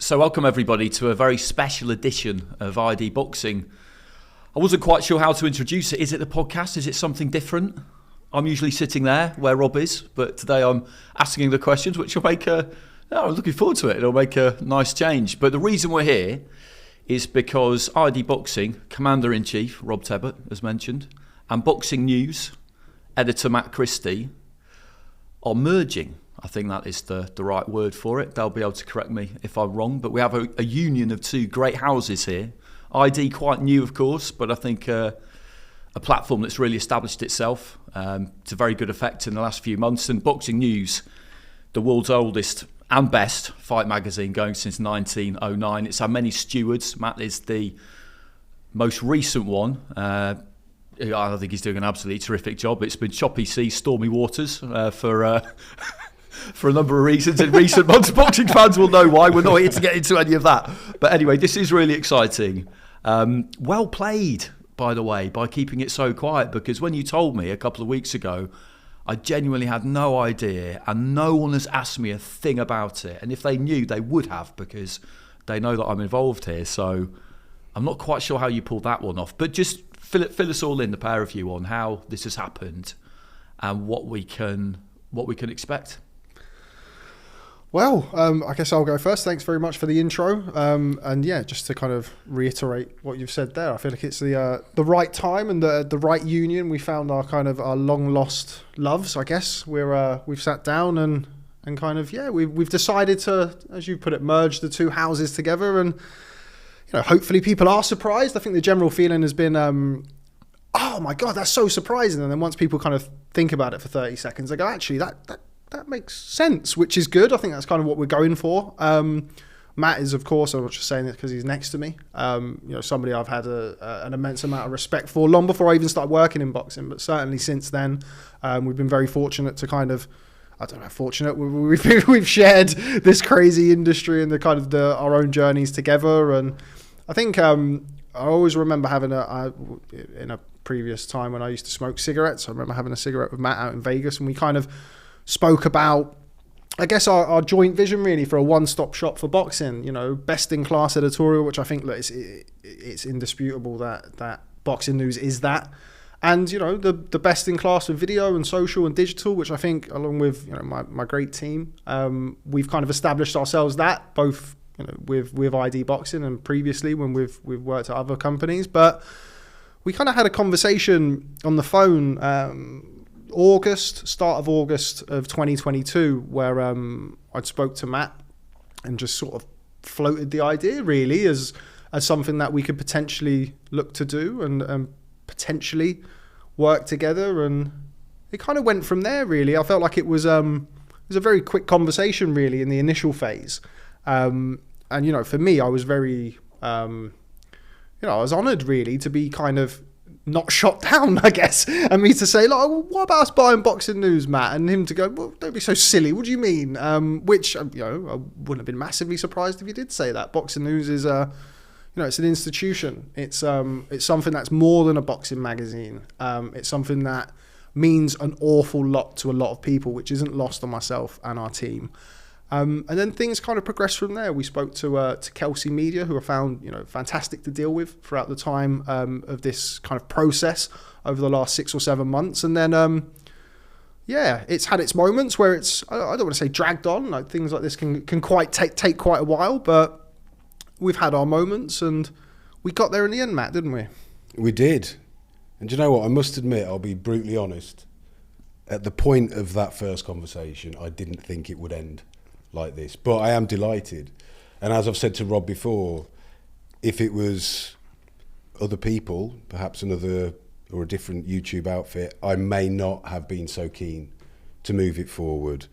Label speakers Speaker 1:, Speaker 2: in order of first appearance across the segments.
Speaker 1: So welcome everybody to a very special edition of ID Boxing. I wasn't quite sure how to introduce it. Is it the podcast? Is it something different? I'm usually sitting there where Rob is, but today I'm asking the questions, which will make I'm looking forward to it. It'll make a nice change. But the reason we're here is because ID Boxing, Commander-in-Chief Rob Tebbutt, as mentioned, and Boxing News, editor Matt Christie, are merging. I think that is the right word for it. They'll be able to correct me if I'm wrong. But we have a union of two great houses here. ID quite new, of course, but I think a platform that's really established itself to very good effect in the last few months. And Boxing News, the world's oldest and best fight magazine, going since 1909. It's had many stewards. Matt is the most recent one. I think he's doing an absolutely terrific job. It's been choppy seas, stormy waters for a number of reasons in recent months. Boxing fans will know why. We're not here to get into any of that. But anyway, this is really exciting. Well played, by the way, by keeping it so quiet, because when you told me a couple of weeks ago, I genuinely had no idea, and no one has asked me a thing about it. And if they knew, they would have, because they know that I'm involved here. So I'm not quite sure how you pulled that one off. But just fill us all in, the pair of you, on how this has happened and what we can expect.
Speaker 2: Well, I guess I'll go first. Thanks very much for the intro. And yeah, just to kind of reiterate what you've said there, I feel like it's the right time and the right union. We found our long lost loves, I guess. We've sat down and kind of, we've decided to, as you put it, merge the two houses together. And, hopefully people are surprised. I think the general feeling has been, oh my God, that's so surprising. And then once people kind of think about it for 30 seconds, they go, actually, that makes sense, which is good. I think that's kind of what we're going for. Matt is, of course, I'm not just saying this because he's next to me, somebody I've had an immense amount of respect for long before I even started working in boxing, but certainly since then. We've been very fortunate to kind of, we've shared this crazy industry and the kind of our own journeys together. And I think I always remember having in a previous time when I used to smoke cigarettes, I remember having a cigarette with Matt out in Vegas, and we kind of spoke about, I guess, our joint vision really for a one-stop shop for boxing, best-in-class editorial, which I think it's indisputable that Boxing News is that. And, the best-in-class with video and social and digital, which I think, along with, my great team, we've kind of established ourselves that, both, with ID Boxing and previously when we've worked at other companies. But we kind of had a conversation on the phone start of August of 2022, where I'd spoke to Matt and just sort of floated the idea really as something that we could potentially look to do and potentially work together. And it kind of went from there really. I felt like it was a very quick conversation really in the initial phase. And, for me, I was very, I was honoured really to be kind of not shot down, I guess, and me to say, well, what about us buying Boxing News, Matt? And him to go, well, don't be so silly. What do you mean? Which, I wouldn't have been massively surprised if you did say that. Boxing News is, it's an institution. It's something that's more than a boxing magazine. It's something that means an awful lot to a lot of people, which isn't lost on myself and our team. And then things kind of progressed from there. We spoke to Kelsey Media, who I found, fantastic to deal with throughout the time of this kind of process over the last 6 or 7 months. And then, it's had its moments where it's, I don't want to say dragged on, like things like this can quite take quite a while, but we've had our moments and we got there in the end, Matt, didn't we?
Speaker 3: We did. And do you know what? I must admit, I'll be brutally honest. At the point of that first conversation, I didn't think it would end like this, but I am delighted. And as I've said to Rob before, if it was other people, perhaps another or a different YouTube outfit, I may not have been so keen to move it forward.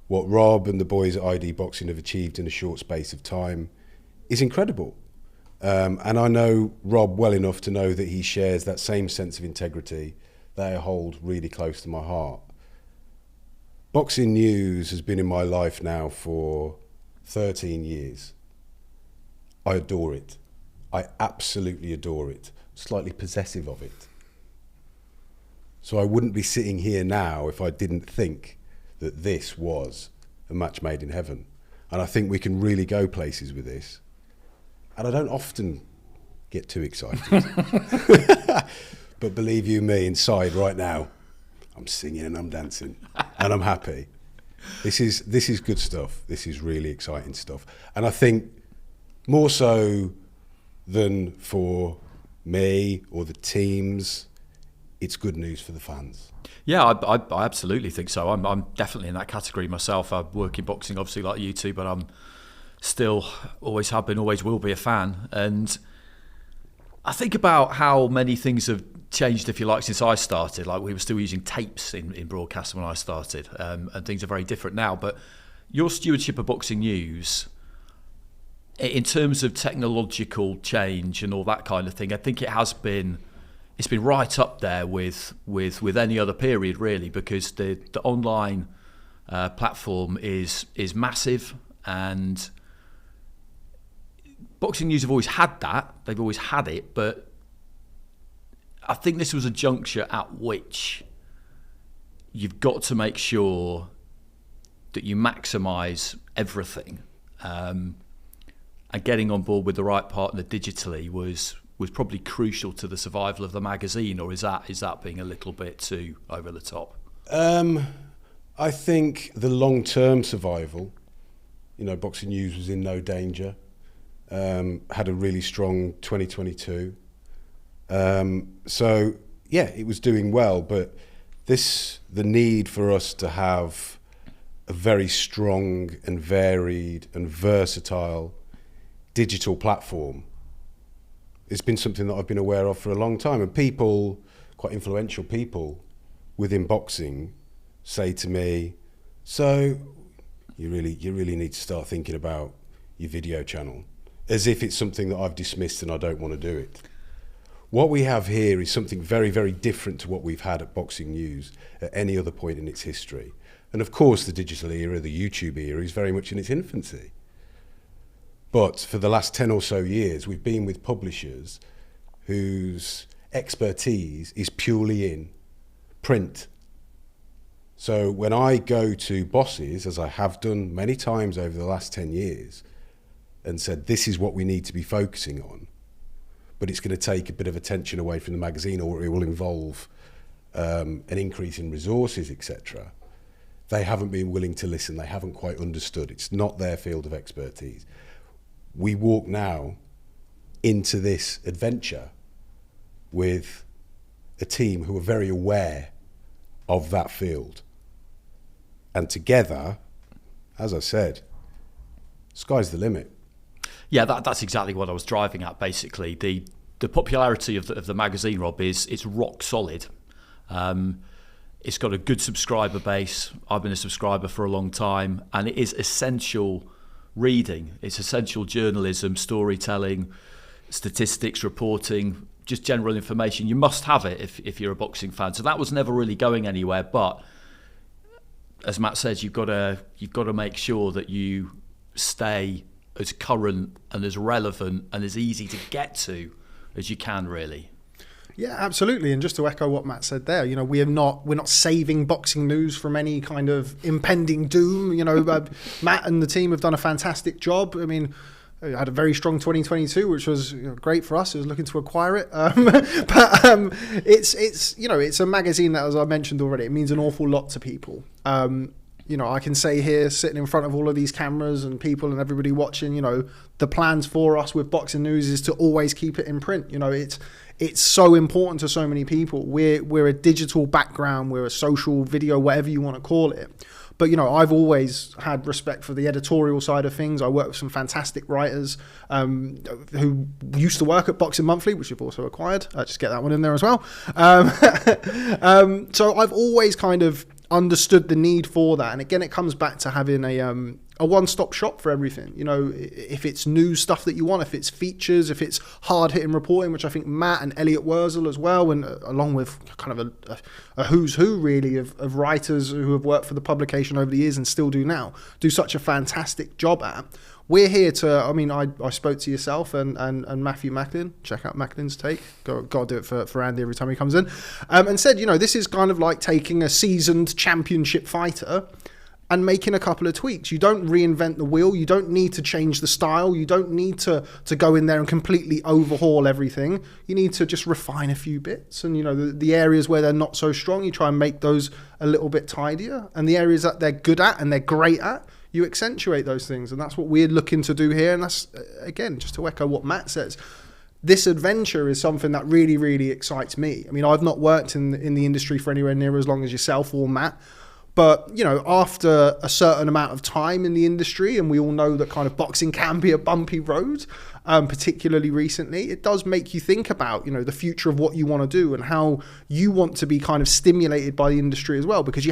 Speaker 3: What Rob and the boys at ID Boxing have achieved in a short space of time is incredible. And I know Rob well enough to know that he shares that same sense of integrity that I hold really close to my heart. Boxing News has been in my life now for 13 years. I adore it. I absolutely adore it. Slightly possessive of it. So I wouldn't be sitting here now if I didn't think that this was a match made in heaven. and I think we can really go places with this. And I don't often get too excited. But believe you me, inside right now, I'm singing and I'm dancing and I'm happy. This is good stuff. This is really exciting stuff. And I think more so than for me or the teams, it's good news for the fans.
Speaker 1: Yeah, I absolutely think so. I'm definitely in that category myself. I work in boxing, obviously, like you two, but I'm still, always have been, always will be a fan. And I think about how many things have changed, if you like, since I started. Like, we were still using tapes in broadcasting when I started, and things are very different now. But your stewardship of Boxing News, in terms of technological change and all that kind of thing, I think it's been right up there with any other period, really, because the online platform is massive, and Boxing News have always had that. They've always had it, but I think this was a juncture at which you've got to make sure that you maximise everything. And getting on board with the right partner digitally was probably crucial to the survival of the magazine, or is that being a little bit too over the top?
Speaker 3: I think the long-term survival, Boxing News was in no danger. Had a really strong 2022. So yeah, it was doing well, but the need for us to have a very strong and varied and versatile digital platform, it's been something that I've been aware of for a long time. And people, quite influential people within boxing, say to me, so you really need to start thinking about your video channel, as if it's something that I've dismissed and I don't want to do it. What we have here is something very, very different to what we've had at Boxing News at any other point in its history. And of course, the digital era, the YouTube era, is very much in its infancy. But for the last 10 or so years, we've been with publishers whose expertise is purely in print. So when I go to bosses, as I have done many times over the last 10 years, and said, this is what we need to be focusing on, but it's going to take a bit of attention away from the magazine, or it will involve an increase in resources, etc. They haven't been willing to listen. They haven't quite understood. It's not their field of expertise. We walk now into this adventure with a team who are very aware of that field. And together, as I said, sky's the limit.
Speaker 1: Yeah, that's exactly what I was driving at, basically. The popularity of the magazine, Rob, it's rock solid. It's got a good subscriber base. I've been a subscriber for a long time, and it is essential reading. It's essential journalism, storytelling, statistics, reporting, just general information. You must have it if you're a boxing fan. So that was never really going anywhere. But as Matt says, you've got to make sure that you stay as current and as relevant and as easy to get to as you can, really.
Speaker 2: Yeah, absolutely. And just to echo what Matt said there, we're not saving Boxing News from any kind of impending doom. Matt and the team have done a fantastic job. I mean, we had a very strong 2022, which was great for us. I was looking to acquire it, but it's a magazine that, as I mentioned already, it means an awful lot to people. I can say here, sitting in front of all of these cameras and people and everybody watching, the plans for us with Boxing News is to always keep it in print. It's so important to so many people. We're a digital background, we're a social video, whatever you want to call it. But, I've always had respect for the editorial side of things. I work with some fantastic writers who used to work at Boxing Monthly, which you've also acquired. Just get that one in there as well. So I've always kind of understood the need for that. And again, it comes back to having a one-stop shop for everything. If it's news stuff that you want, if it's features, if it's hard-hitting reporting, which I think Matt and Elliot Wurzel as well, and along with kind of a who's who really of writers who have worked for the publication over the years and still do now, do such a fantastic job at. We're here to, I spoke to yourself and Matthew Macklin. Check out Macklin's take. Got to do it for Andy every time he comes in. And said, this is kind of like taking a seasoned championship fighter and making a couple of tweaks. You don't reinvent the wheel. You don't need to change the style. You don't need to go in there and completely overhaul everything. You need to just refine a few bits. And, the areas where they're not so strong, you try and make those a little bit tidier. And the areas that they're good at and they're great at, you accentuate those things. And that's what we're looking to do here. And that's, again, just to echo what Matt says, this adventure is something that really, really excites me. I mean, I've not worked in the industry for anywhere near as long as yourself or Matt. But, after a certain amount of time in the industry, and we all know that kind of boxing can be a bumpy road, particularly recently, it does make you think about, the future of what you want to do and how you want to be kind of stimulated by the industry as well. Because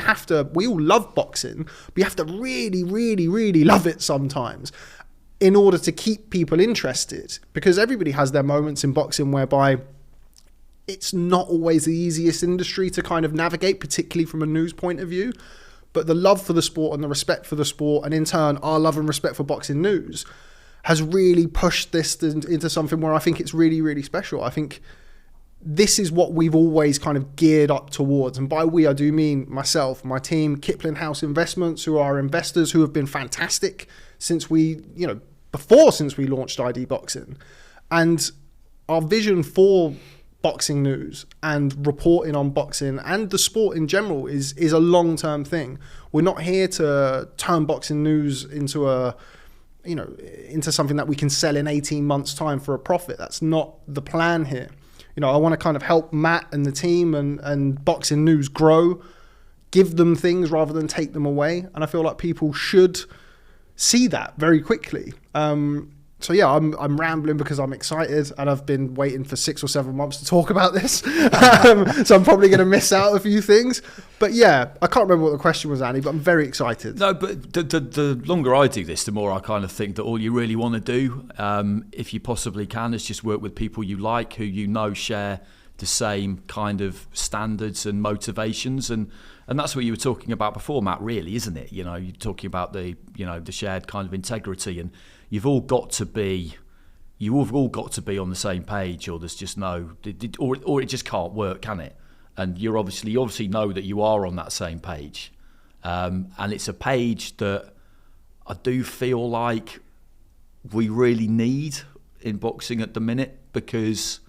Speaker 2: we all love boxing, but you have to really, really, really love it sometimes in order to keep people interested. Because everybody has their moments in boxing whereby it's not always the easiest industry to kind of navigate, particularly from a news point of view. But the love for the sport and the respect for the sport, and in turn, our love and respect for boxing news, has really pushed this into something where I think it's really, really special. I think this is what we've always kind of geared up towards. And by we, I do mean myself, my team, Kipling House Investments, who are investors who have been fantastic since we launched ID Boxing. And our vision for boxing news and reporting on boxing and the sport in general is a long-term thing. We're not here to turn boxing news into into something that we can sell in 18 months' time for a profit. That's not the plan here. I want to kind of help Matt and the team and boxing news grow, give them things rather than take them away. And I feel like people should see that very quickly. So yeah, I'm rambling because I'm excited, and I've been waiting for 6 or 7 months to talk about this. So I'm probably going to miss out a few things. But yeah, I can't remember what the question was, Annie, but I'm very excited.
Speaker 1: No, but the longer I do this, the more I kind of think that all you really want to do, if you possibly can, is just work with people you like, who share the same kind of standards and motivations. And that's what you were talking about before, Matt, really, isn't it? You're talking about the shared kind of integrity, and you've all got to be on the same page, or there's just or it just can't work, can it? And you obviously know that you are on that same page, and it's a page that I do feel like we really need in boxing at the minute, because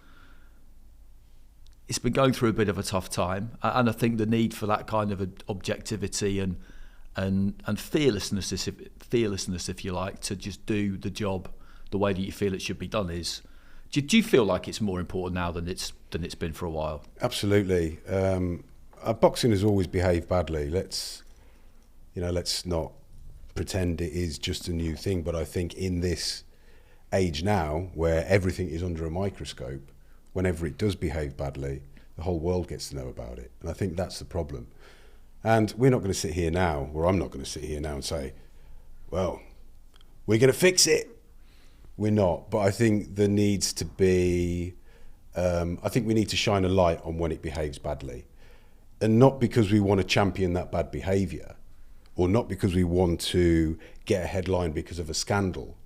Speaker 1: it's been going through a bit of a tough time, and I think the need for that kind of objectivity and fearlessness, if you like, to just do the job the way that you feel it should be done is. Do you feel like it's more important now than it's been for a while? Absolutely.
Speaker 3: Boxing has always behaved badly. Let's not pretend it is just a new thing. But I think in this age now, where everything is under a microscope, whenever it does behave badly, the whole world gets to know about it. And I think that's the problem. And we're not going to sit here now, or I'm not going to sit here now and say, well, we're going to fix it. We're not. But I think there needs to be, I think we need to shine a light on when it behaves badly. And not because we want to champion that bad behaviour, or not because we want to get a headline because of a scandal,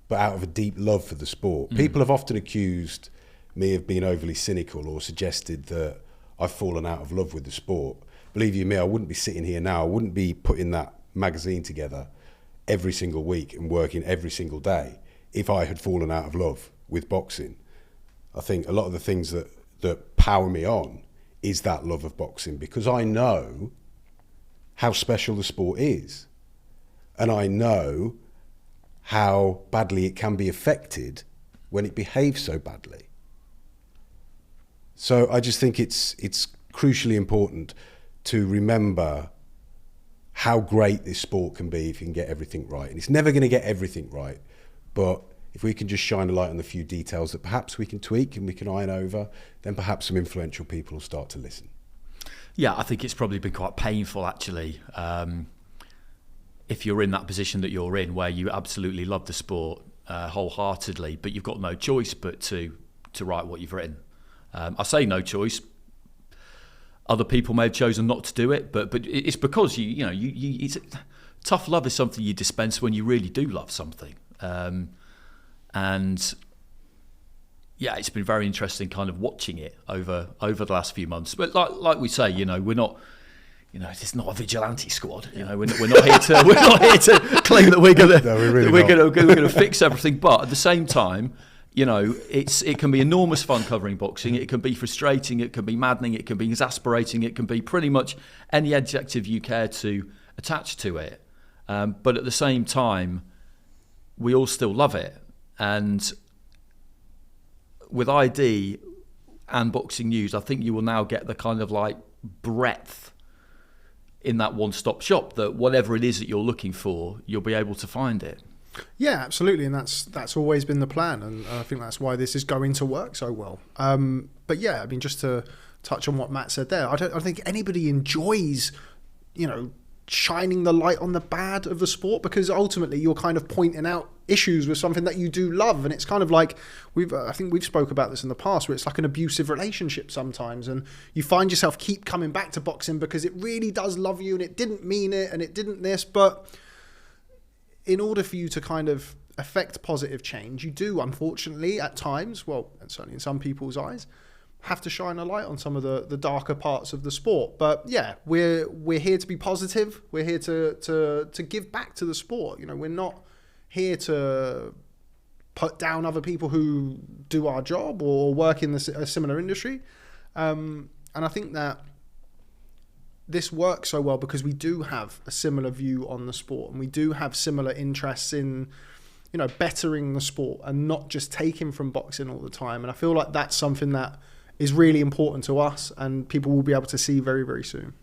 Speaker 3: but out of a deep love for the sport. People have often accused me of being overly cynical, or suggested that I've fallen out of love with the sport. Believe you me, I wouldn't be sitting here now. I wouldn't be putting that magazine together every single week and working every single day if I had fallen out of love with boxing. I think a lot of the things that power me on is that love of boxing, because I know how special the sport is, and I know how badly it can be affected when it behaves so badly. So I just think it's crucially important to remember how great this sport can be if you can get everything right. And it's never going to get everything right, but if we can just shine a light on the few details that perhaps we can tweak and we can iron over, then perhaps some influential people will start to listen.
Speaker 1: Yeah, I think it's probably been quite painful, actually, if you're in that position that you're in, where you absolutely love the sport wholeheartedly, but you've got no choice but to write what you've written. I say no choice. Other people may have chosen not to do it, but it's because tough love is something you dispense when you really do love something. And yeah, it's been very interesting kind of watching it over the last few months. But like we say, we're not, it's not a vigilante squad. We're not here to claim that we're gonna fix everything. But at the same time, it can be enormous fun covering boxing. It can be frustrating. It can be maddening. It can be exasperating. It can be pretty much any adjective you care to attach to it. But at the same time, we all still love it. And with ID and Boxing News, I think you will now get the kind of like breadth in that one-stop shop that whatever it is that you're looking for, you'll be able to find it.
Speaker 2: Yeah, absolutely, and that's always been the plan, and I think that's why this is going to work so well. But yeah, I mean, just to touch on what Matt said there, I don't think anybody enjoys, shining the light on the bad of the sport, because ultimately you're kind of pointing out issues with something that you do love, and it's kind of like I think we've spoke about this in the past, where it's like an abusive relationship sometimes, and you find yourself keep coming back to boxing because it really does love you, and it didn't mean it, and it didn't this, but in order for you to kind of affect positive change, you do unfortunately at times, well, and certainly in some people's eyes, have to shine a light on some of the darker parts of the sport. But yeah, we're here to be positive. We're here to give back to the sport. We're not here to put down other people who do our job or work in a similar industry. And I think that this works so well because we do have a similar view on the sport, and we do have similar interests in, bettering the sport and not just taking from boxing all the time. And I feel like that's something that is really important to us, and people will be able to see very, very soon.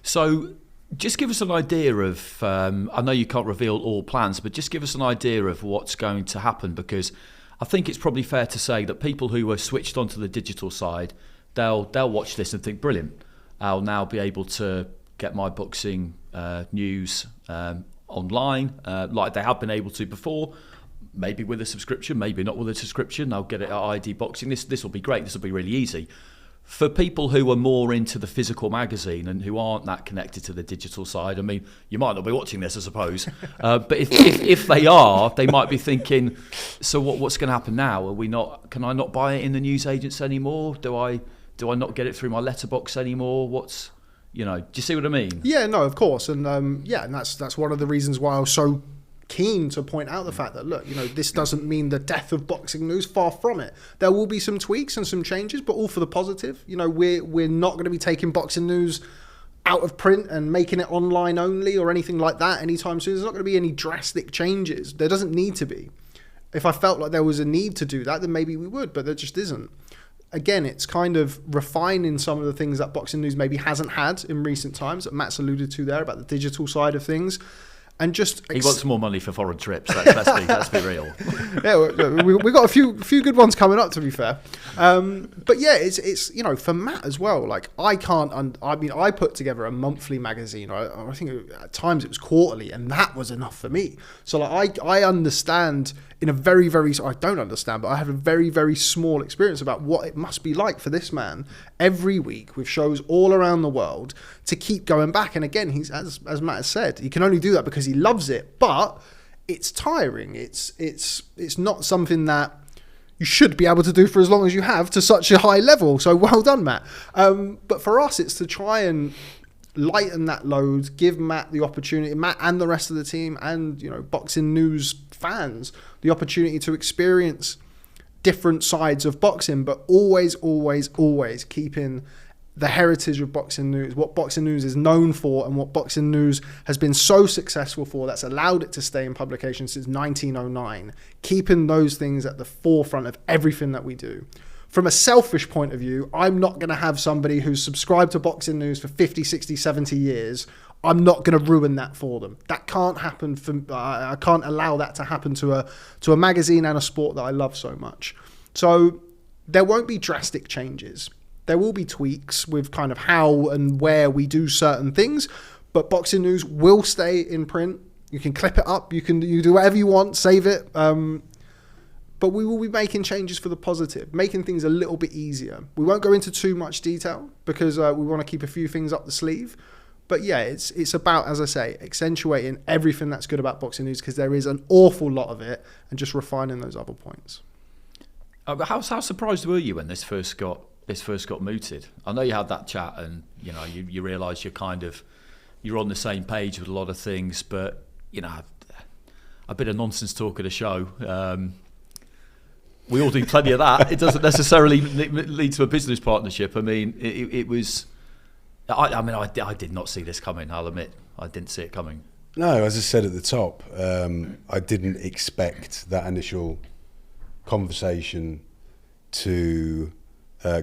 Speaker 1: So just give us an idea of, I know you can't reveal all plans, but just give us an idea of what's going to happen, because I think it's probably fair to say that people who are switched onto the digital side, they'll watch this and think, brilliant, I'll now be able to get my boxing news online like they have been able to before. Maybe with a subscription, maybe not with a subscription. I'll get it at ID Boxing. This will be great. This will be really easy. For people who are more into the physical magazine and who aren't that connected to the digital side, I mean, you might not be watching this, I suppose. But if they are, they might be thinking, so what's going to happen now? Can I not buy it in the newsagents anymore? Do I not get it through my letterbox anymore? Do you see what I mean? Yeah,
Speaker 2: no, of course. And and that's one of the reasons why I was so keen to point out the fact that, look, this doesn't mean the death of Boxing News. Far from it. There will be some tweaks and some changes, but all for the positive. We're not going to be taking Boxing News out of print and making it online only or anything like that anytime soon. There's not going to be any drastic changes. There doesn't need to be. If I felt like there was a need to do that, then maybe we would, but there just isn't. Again, it's kind of refining some of the things that Boxing News maybe hasn't had in recent times, that Matt's alluded to there about the digital side of things. And just
Speaker 1: he wants more money for foreign trips. Let's be real.
Speaker 2: Yeah, we got a few good ones coming up, to be fair. But yeah, it's for Matt as well. Like I put together a monthly magazine. I think at times it was quarterly, and that was enough for me. So like I understand in a very, very, I don't understand, but I have a very, very small experience about what it must be like for this man every week with shows all around the world to keep going back. And again, he's as Matt has said, he can only do that because he loves it, but it's tiring. It's not something that you should be able to do for as long as you have to such a high level. So well done, Matt. But for us, it's to try and lighten that load, give Matt the opportunity, Matt and the rest of the team and Boxing News fans, the opportunity to experience different sides of boxing, but always keeping the heritage of Boxing News, what Boxing News is known for and what Boxing News has been so successful for, that's allowed it to stay in publication since 1909, keeping those things at the forefront of everything that we do. From a selfish point of view, I'm not going to have somebody who's subscribed to Boxing News for 50, 60, 70 years. I'm not going to ruin that for them. That can't happen. I can't allow that to happen to a magazine and a sport that I love so much. So there won't be drastic changes. There will be tweaks with kind of how and where we do certain things, but Boxing News will stay in print. You can clip it up. You do whatever you want, save it. But we will be making changes for the positive, making things a little bit easier. We won't go into too much detail because we want to keep a few things up the sleeve. But yeah, it's about, as I say, accentuating everything that's good about Boxing News, because there is an awful lot of it, and just refining those other points.
Speaker 1: How surprised were you when this first got this first got mooted? I know you had that chat, and you realise you're on the same page with a lot of things, but a bit of nonsense talk at a show. We all do plenty of that. It doesn't necessarily lead to a business partnership. I mean, it was. I did not see this coming. I'll admit, I didn't see it coming.
Speaker 3: No, as I said at the top, I didn't expect that initial conversation to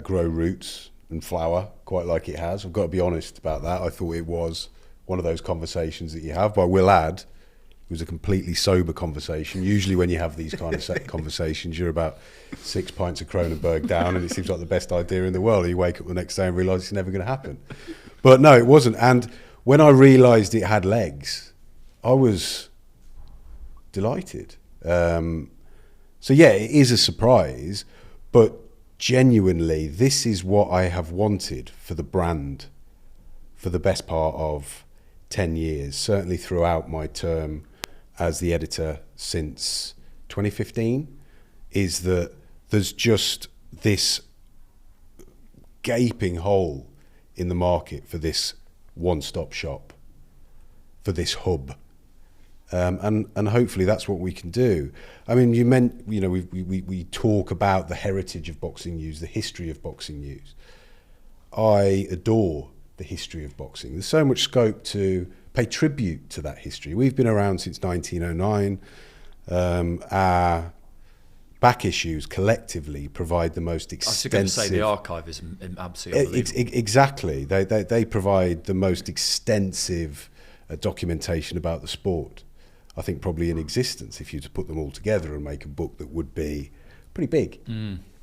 Speaker 3: grow roots and flower quite like it has. I've got to be honest about that. I thought it was one of those conversations that you have, but I will add, it was a completely sober conversation. Usually when you have these kind of conversations, you're about 6 pints of Kronenberg down and it seems like the best idea in the world. You wake up the next day and realise it's never going to happen. But no, it wasn't. And when I realised it had legs, I was delighted. So yeah, it is a surprise, but genuinely, this is what I have wanted for the brand for the best part of 10 years, certainly throughout my term as the editor since 2015, is that there's just this gaping hole in the market for this one-stop shop, for this hub. And hopefully that's what we can do. I mean, we talk about the heritage of boxing news, the history of boxing news. I adore the history of boxing. There's so much scope to pay tribute to that history. We've been around since 1909. Our back issues collectively provide the most extensive...
Speaker 1: I was going to say the archive is absolutely unbelievable.
Speaker 3: Exactly. They provide the most extensive documentation about the sport, I think probably in existence, if you were to put them all together and make a book that would be pretty big.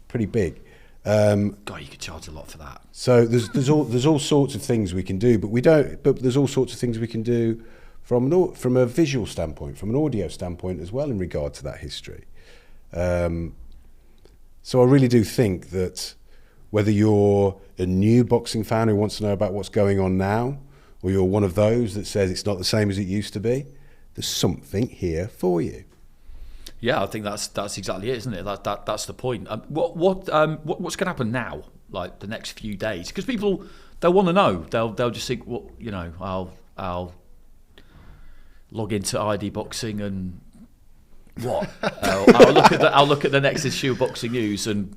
Speaker 3: Pretty big.
Speaker 1: God, you could charge a lot for that.
Speaker 3: So there's all sorts of things we can do, but there's all sorts of things we can do from a visual standpoint, from an audio standpoint as well in regard to that history. So I really do think that whether you're a new boxing fan who wants to know about what's going on now, or you're one of those that says it's not the same as it used to be, there's something here for you.
Speaker 1: Yeah, I think that's exactly it, isn't it? That's the point. What's going to happen now, like the next few days? Because people, they'll want to know. They'll just think, well, I'll log into ID Boxing and what? I'll look at the next issue of Boxing News and.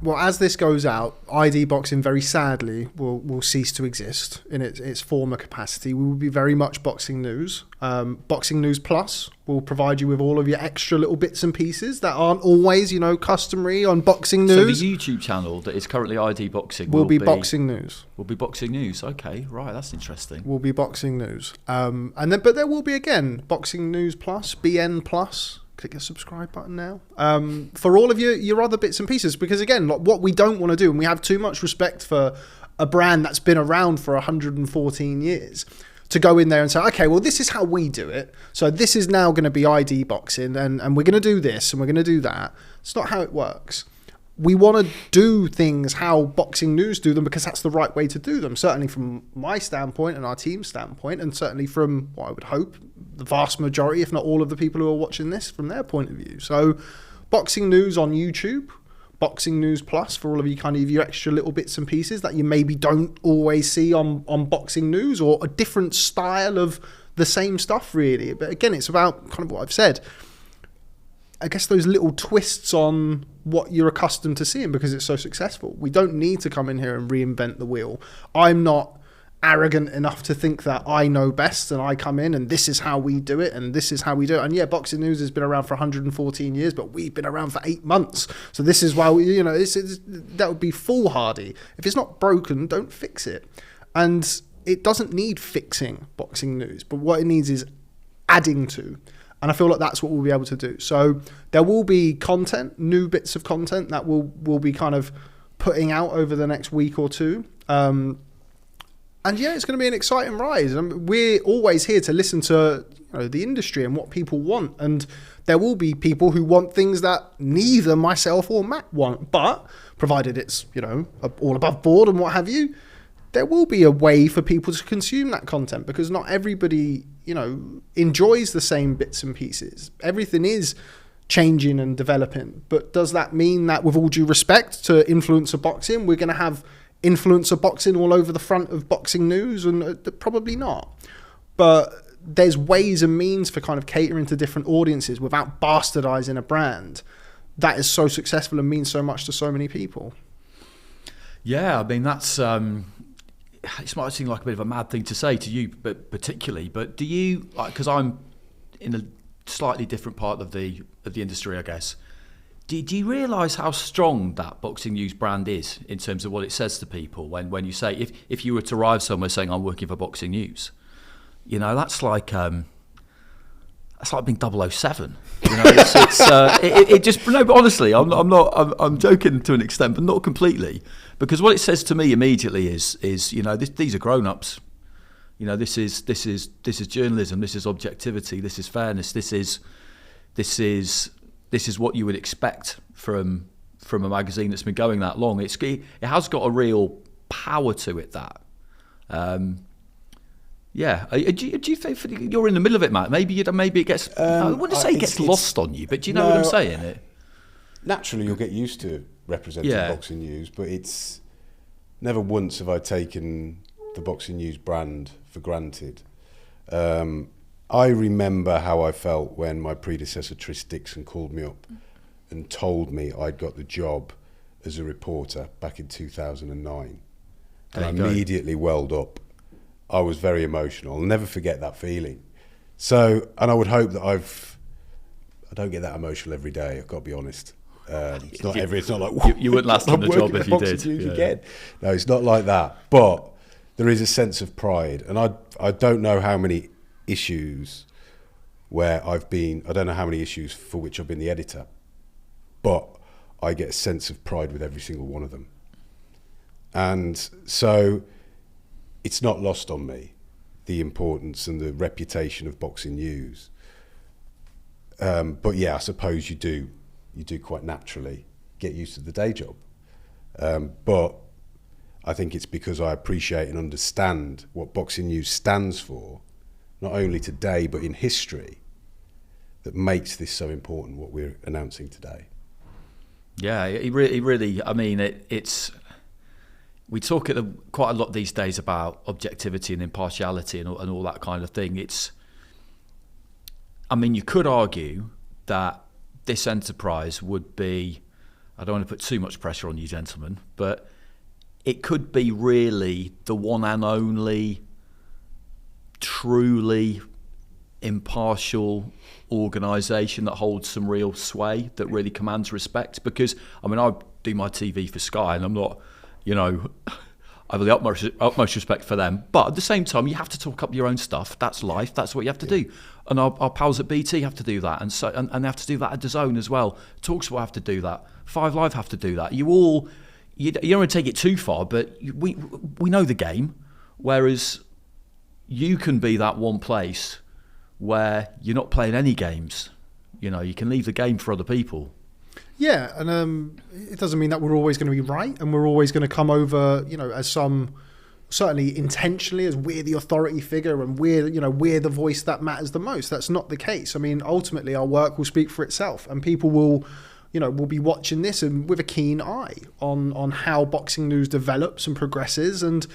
Speaker 2: Well, as this goes out, ID Boxing very sadly will cease to exist in its former capacity. We will be very much Boxing News. Boxing News Plus will provide you with all of your extra little bits and pieces that aren't always, customary on Boxing News.
Speaker 1: So the YouTube channel that is currently ID Boxing
Speaker 2: will be Boxing News.
Speaker 1: Will be Boxing News. Okay, right, that's interesting.
Speaker 2: Will be Boxing News. But there will be again Boxing News Plus, BN Plus. Click the subscribe button now for all of your other bits and pieces, because again, what we don't want to do, and we have too much respect for a brand that's been around for 114 years, to go in there and say, okay, well, this is how we do it, so this is now going to be ID Boxing, and we're going to do this and we're going to do that. It's not how it works. We want to do things how Boxing News do them, because that's the right way to do them, certainly from my standpoint and our team's standpoint, and certainly from what I would hope the vast majority, if not all of the people who are watching this, from their point of view. So Boxing News on YouTube, Boxing News Plus for all of you kind of your extra little bits and pieces that you maybe don't always see on Boxing News, or a different style of the same stuff really. But again, it's about kind of what I've said. I guess those little twists on what you're accustomed to seeing because it's so successful. We don't need to come in here and reinvent the wheel. I'm not arrogant enough to think that I know best and I come in and this is how we do it and this is how we do it. And yeah, Boxing News has been around for 114 years, but we've been around for 8 months. So this is why that would be foolhardy. If it's not broken, don't fix it. And it doesn't need fixing, Boxing News, but what it needs is adding to. And I feel like that's what we'll be able to do. So there will be content, new bits of content that we'll be kind of putting out over the next week or two. And yeah, it's going to be an exciting ride. We're always here to listen to the industry and what people want. And there will be people who want things that neither myself or Matt want. But provided it's all above board and what have you, there will be a way for people to consume that content, because not everybody enjoys the same bits and pieces. Everything is changing and developing. But does that mean that, with all due respect to influencer boxing, we're going to have influencer boxing all over the front of boxing news? And probably not. But there's ways and means for kind of catering to different audiences without bastardizing a brand that is so successful and means so much to so many people.
Speaker 1: Yeah, I mean, that's it might seem like a bit of a mad thing to say to you, but particularly, but do you, because I'm in a slightly different part of the industry, I guess, do you realise how strong that Boxing News brand is in terms of what it says to people when you say, if you were to arrive somewhere saying I'm working for Boxing News, you know, that's like being 007. You know, it just, no, but honestly, I'm joking to an extent, but not completely, because what it says to me immediately is you know, these are grown-ups. You know, this is journalism, this is objectivity, this is fairness, this is what you would expect from a magazine that's been going that long. It has got a real power to it, that. Yeah, do you think you're in the middle of it, Matt? Maybe it gets. I wouldn't say it gets lost on you, but do you know what I'm saying?
Speaker 3: Naturally, you'll get used to representing Boxing News, but it's never once have I taken the Boxing News brand for granted. I remember how I felt when my predecessor Tris Dixon called me up and told me I'd got the job as a reporter back in 2009, and I immediately welled up. I was very emotional. I'll never forget that feeling. So, and I would hope that I don't get that emotional every day. I've got to be honest. It's not like
Speaker 1: you wouldn't last on the job if you did.
Speaker 3: Again. No, it's not like that. But there is a sense of pride, and I don't know how many issues where I don't know how many issues for which I've been the editor, but I get a sense of pride with every single one of them, and so. It's not lost on me, the importance and the reputation of Boxing News. But yeah, I suppose you do quite naturally get used to the day job. But I think it's because I appreciate and understand what Boxing News stands for, not only today, but in history, that makes this so important, what we're announcing today.
Speaker 1: Yeah, it really, I mean, it's... We talk quite a lot these days about objectivity and impartiality and all that kind of thing. I mean, you could argue that this enterprise would be, I don't want to put too much pressure on you gentlemen, but it could be really the one and only truly impartial organisation that holds some real sway, that really commands respect. Because, I mean, I do my TV for Sky and I'm not... You know, I have the utmost respect for them. But at the same time, you have to talk up your own stuff. That's life. That's what you have to do. And our pals at BT have to do that. And they have to do that at DAZN as well. TalkSport have to do that. 5 Live have to do that. You don't want to take it too far, but we know the game. Whereas you can be that one place where you're not playing any games. You know, you can leave the game for other people.
Speaker 2: Yeah, and it doesn't mean that we're always going to be right and we're always going to come over, you know, as some, certainly intentionally, as we're the authority figure and we're the voice that matters the most. That's not the case. I mean, ultimately, our work will speak for itself, and people will be watching this and with a keen eye on how Boxing News develops and progresses. And,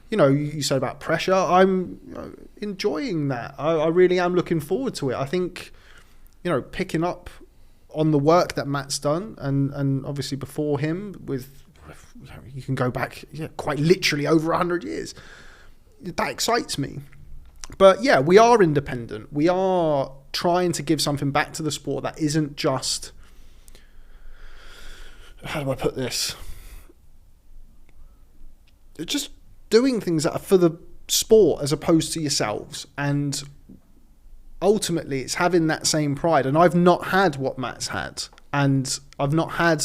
Speaker 2: you know, you said about pressure. I'm enjoying that. I really am looking forward to it. I think, you know, picking up on the work that Matt's done, and obviously before him, you can go back quite literally over 100 years. That excites me. But yeah, we are independent. We are trying to give something back to the sport that isn't just, how do I put this? Just doing things that are for the sport as opposed to yourselves. And ultimately, it's having that same pride. And I've not had what Matt's had. And I've not had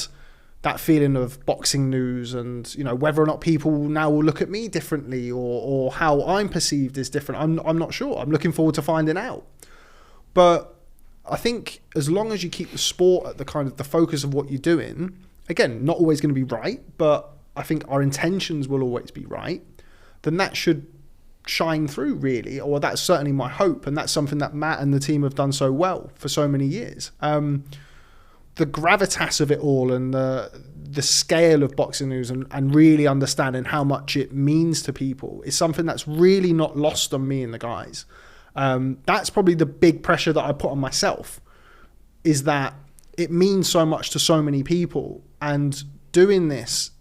Speaker 2: that feeling of Boxing News and, you know, whether or not people now will look at me differently or how I'm perceived is different. I'm not sure. I'm looking forward to finding out. But I think as long as you keep the sport at the kind of the focus of what you're doing, again, not always going to be right, but I think our intentions will always be right, then that should shine through, really, or that's certainly my hope, and that's something that Matt and the team have done so well for so many years. the gravitas of it all and the scale of boxing news and really understanding how much it means to people is something that's really not lost on me and the guys. That's probably the big pressure that I put on myself, is that it means so much to so many people, and doing this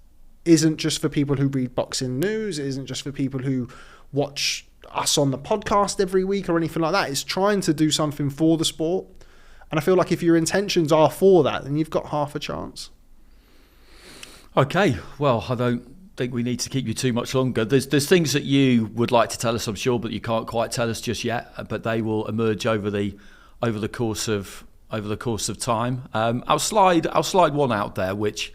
Speaker 2: isn't just for people who read boxing news, it isn't just for people who watch us on the podcast every week or anything like that. It's trying to do something for the sport. And I feel like if your intentions are for that, then you've got half a chance.
Speaker 1: Okay, well, I don't think we need to keep you too much longer. There's things that you would like to tell us, I'm sure, but you can't quite tell us just yet. But they will emerge over the course of time. I'll slide one out there, which,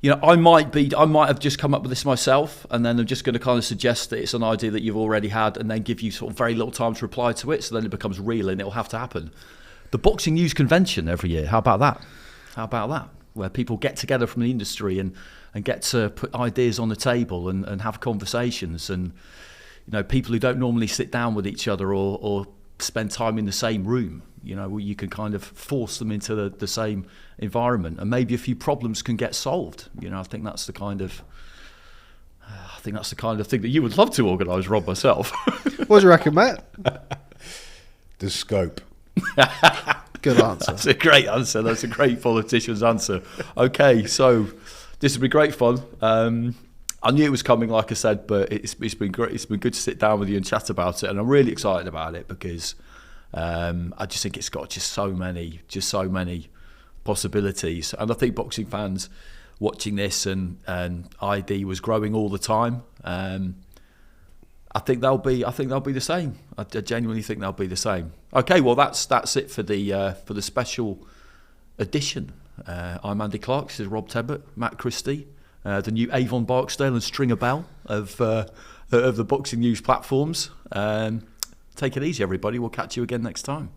Speaker 1: you know, I might have just come up with this myself, and then I'm just going to kind of suggest that it's an idea that you've already had, and then give you sort of very little time to reply to it, so then it becomes real and it'll have to happen. The Boxing News Convention every year. How about that? Where people get together from the industry and get to put ideas on the table and have conversations, and, you know, people who don't normally sit down with each other or spend time in the same room, you know, you can kind of force them into the same environment, and maybe a few problems can get solved. You know, I think that's the kind of thing that you would love to organise, Rob, myself.
Speaker 2: What do you reckon, Matt?
Speaker 3: The scope.
Speaker 2: Good answer.
Speaker 1: That's a great answer. That's a great politician's answer. Okay, so this has been great fun. I knew it was coming, like I said, but it's been great. It's been good to sit down with you and chat about it, and I'm really excited about it because I just think it's got just so many possibilities. And I think boxing fans watching this and ID was growing all the time. I think they'll be the same. I genuinely think they'll be the same. Okay, well that's it for the special edition. I'm Andy Clarke. This is Rob Tebbutt, Matt Christie, the new Avon Barksdale and Stringer Bell of the Boxing News platforms. Take it easy, everybody. We'll catch you again next time.